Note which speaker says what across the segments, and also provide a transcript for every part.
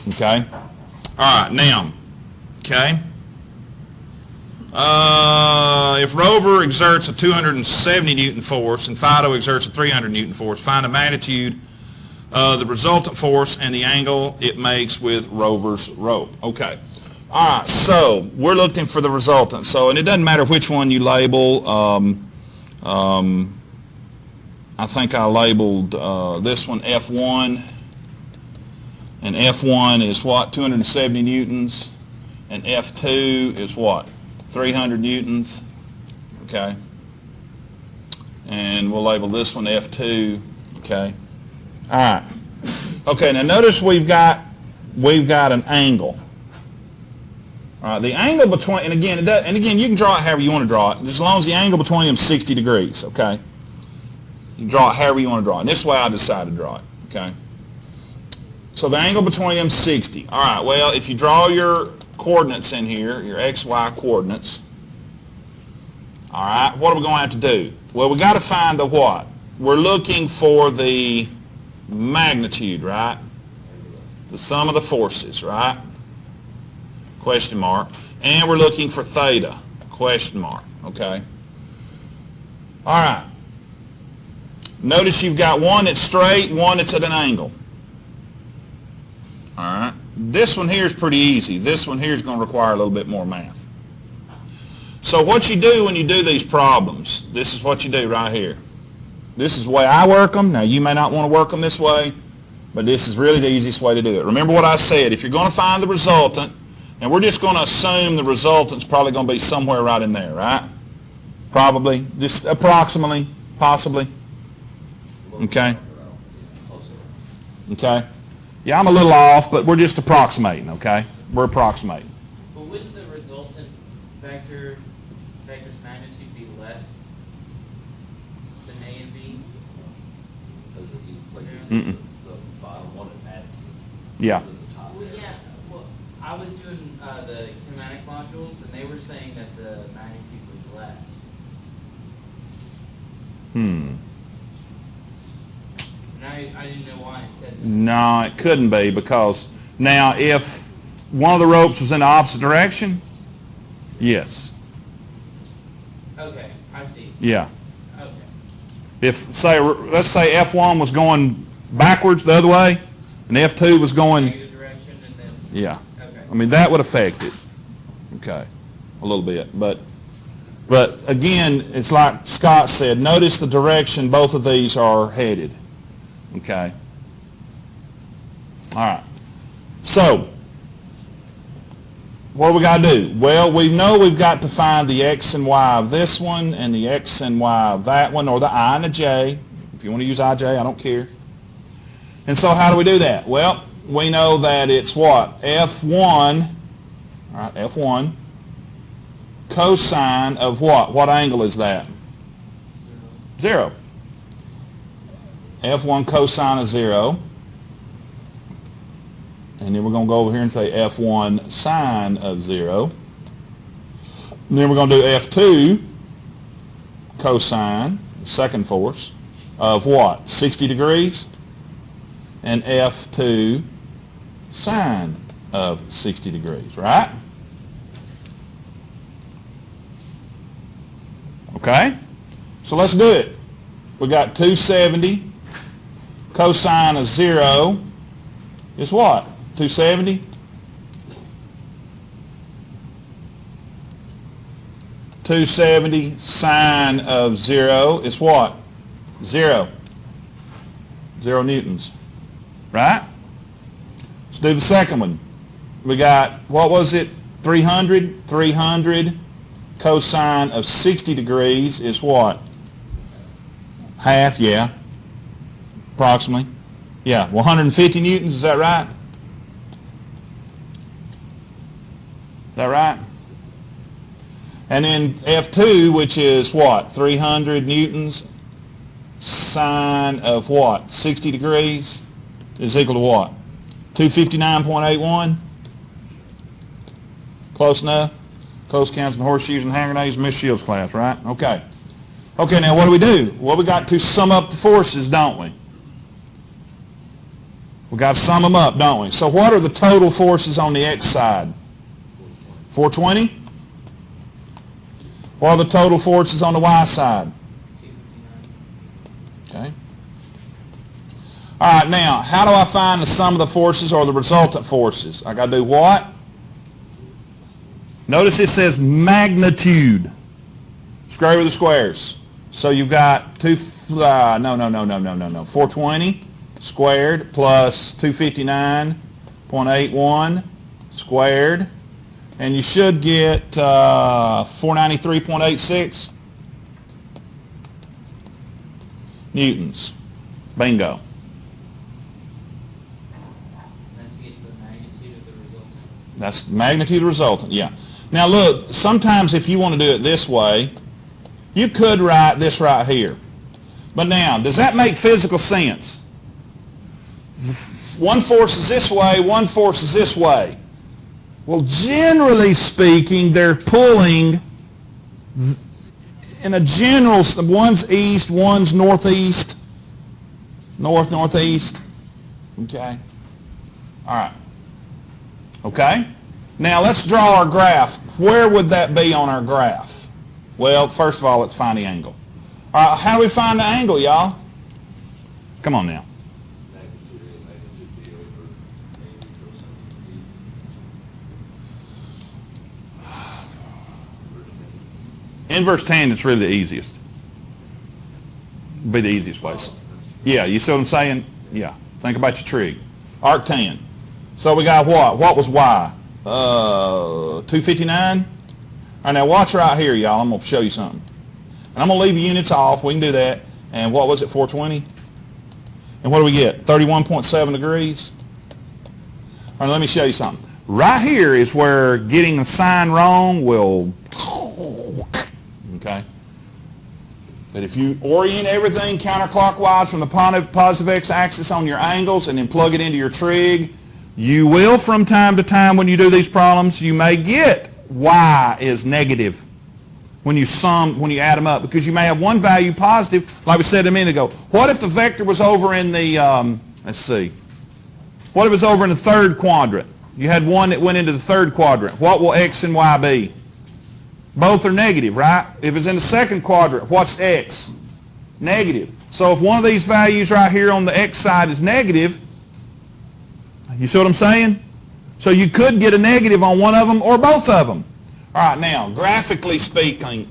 Speaker 1: Okay? All right, now, okay? If Rover exerts a 270 Newton force and Fido exerts a 300 Newton force, find the magnitude of the resultant force and the angle it makes with Rover's rope. Okay. All right, so we're looking for the resultant. So, and it doesn't matter which one you label. I think I labeled this one F1, and F1 is what? 270 newtons, and F2 is what? 300 newtons. Okay. And we'll label this one F2. Okay. All right. Okay, now notice we've got an angle. All right, the angle between, and again you can draw it however you want to draw it, as long as the angle between them is 60 degrees, okay? You can draw it however you want to draw it. And this way I decided to draw it, okay? So the angle between them is 60. All right, well, if you draw your coordinates in here, your x, y coordinates, all right, what are we going to have to do? Well, we got to find the what? We're looking for the magnitude, right? The sum of the forces, right? Question mark. And we're looking for theta, question mark, okay? All right. Notice you've got one that's straight, one that's at an angle. All right. This one here is pretty easy. This one here is going to require a little bit more math. So what you do when you do these problems, this is what you do right here. This is the way I work them. Now, you may not want to work them this way, but this is really the easiest way to do it. Remember what I said. If you're going to find the resultant, and we're just going to assume the resultant's probably going to be somewhere right in there, right? Probably. Just approximately, possibly. Okay? Okay? Yeah, I'm a little off, but we're just approximating, okay? We're approximating.
Speaker 2: But wouldn't the resultant vector's magnitude be less than A and B?
Speaker 3: Because it's like
Speaker 1: Mm-mm.
Speaker 3: the bottom one and add
Speaker 1: Yeah.
Speaker 3: to the top.
Speaker 2: Well, yeah. Well, I was doing the kinematic modules, and they were saying that the magnitude was less. And I didn't know why it said so.
Speaker 1: No, it couldn't be, because now if one of the ropes was in the opposite direction, yes.
Speaker 2: Okay, I see.
Speaker 1: Yeah.
Speaker 2: Okay.
Speaker 1: If, let's say F1 was going backwards the other way, and F2 was going,
Speaker 2: Negative direction and then.
Speaker 1: yeah.
Speaker 2: Okay.
Speaker 1: I mean, that would affect it. Okay. A little bit. But again, it's like Scott said, notice the direction both of these are headed. Okay. All right. So, what do we got to do? Well, we know we've got to find the x and y of this one and the x and y of that one, or the I and the j. If you want to use ij, I don't care. And so how do we do that? Well, we know that it's what? F1, all right, F1, cosine of what? What angle is that? 0. F1 cosine of 0. And then we're going to go over here and say F1 sine of 0. And then we're going to do F2 cosine, second force, of what? 60 degrees. And F2 sine of 60 degrees, right? Okay? So let's do it. We got 270 cosine of 0 is what? 270? Sine of 0 is what? 0. 0 newtons. Right? Let's do the second one. We got, what was it? 300? 300 cosine of 60 degrees is what? Half, yeah. Approximately. Yeah, 150 newtons, is that right? Is that right? And then F2, which is what? 300 newtons sine of what? 60 degrees is equal to what? 259.81? Close enough? Close counts and horseshoes and hand grenades, Miss Shields class, right? Okay. Okay, now what do? Well, we got to sum up the forces, don't we? We got to sum them up, don't we? So what are the total forces on the X side? 420? What are the total forces on the Y side?
Speaker 2: 259.
Speaker 1: Okay. All right, now, how do I find the sum of the forces or the resultant forces? I got to do what? Notice it says magnitude. Square root of the squares. So you've got 420 squared plus 259.81 squared. And you should get 493.86 newtons. Bingo.
Speaker 2: That's the magnitude of the resultant.
Speaker 1: That's the magnitude of the resultant, yeah. Now look, sometimes if you want to do it this way, you could write this right here. But now, does that make physical sense? One force is this way, one force is this way. Well, generally speaking, they're pulling in a general, one's east, one's northeast, northeast. Okay? All right. Okay? Now let's draw our graph. Where would that be on our graph? Well, first of all, let's find the angle. All right, how do we find the angle, y'all? Come on now.
Speaker 3: Magnitude A, magnitude B over A cosine B.
Speaker 1: Inverse tangent's really the easiest. Be the easiest place. Yeah, you see what I'm saying? Yeah. Think about your trig. Arctan. So we got what? What was y? 259? All right, now watch right here, y'all. I'm going to show you something. And I'm going to leave the units off. We can do that. And what was it, 420? And what do we get? 31.7 degrees? All right, let me show you something. Right here is where getting the sign wrong will... Okay? But if you orient everything counterclockwise from the positive x-axis on your angles and then plug it into your trig, you will, from time to time when you do these problems, you may get y is negative when you add them up, because you may have one value positive, like we said a minute ago. What if the vector was over in the, let's see, what if it was over in the third quadrant? You had one that went into the third quadrant. What will x and y be? Both are negative, right? If it's in the second quadrant, what's x? Negative. So if one of these values right here on the x side is negative, you see what I'm saying? So you could get a negative on one of them or both of them. All right, now, graphically speaking,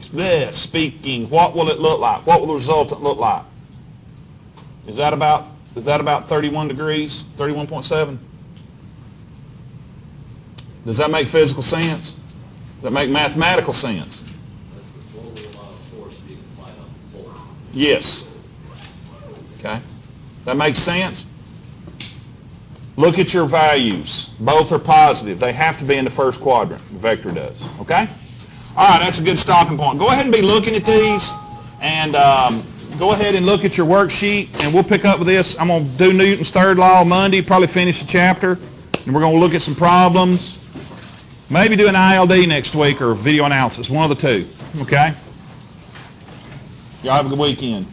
Speaker 1: what will it look like? What will the resultant look like? Is that about 31 degrees, 31.7? Does that make physical sense? Does that make mathematical sense?
Speaker 3: That's the total amount of force being applied on the pole.
Speaker 1: Yes. Okay. That makes sense? Look at your values. Both are positive. They have to be in the first quadrant. The vector does. Okay? All right, that's a good stopping point. Go ahead and be looking at these, and go ahead and look at your worksheet, and we'll pick up with this. I'm going to do Newton's third law Monday, probably finish the chapter, and we're going to look at some problems. Maybe do an ILD next week or video analysis, one of the two. Okay? Y'all have a good weekend.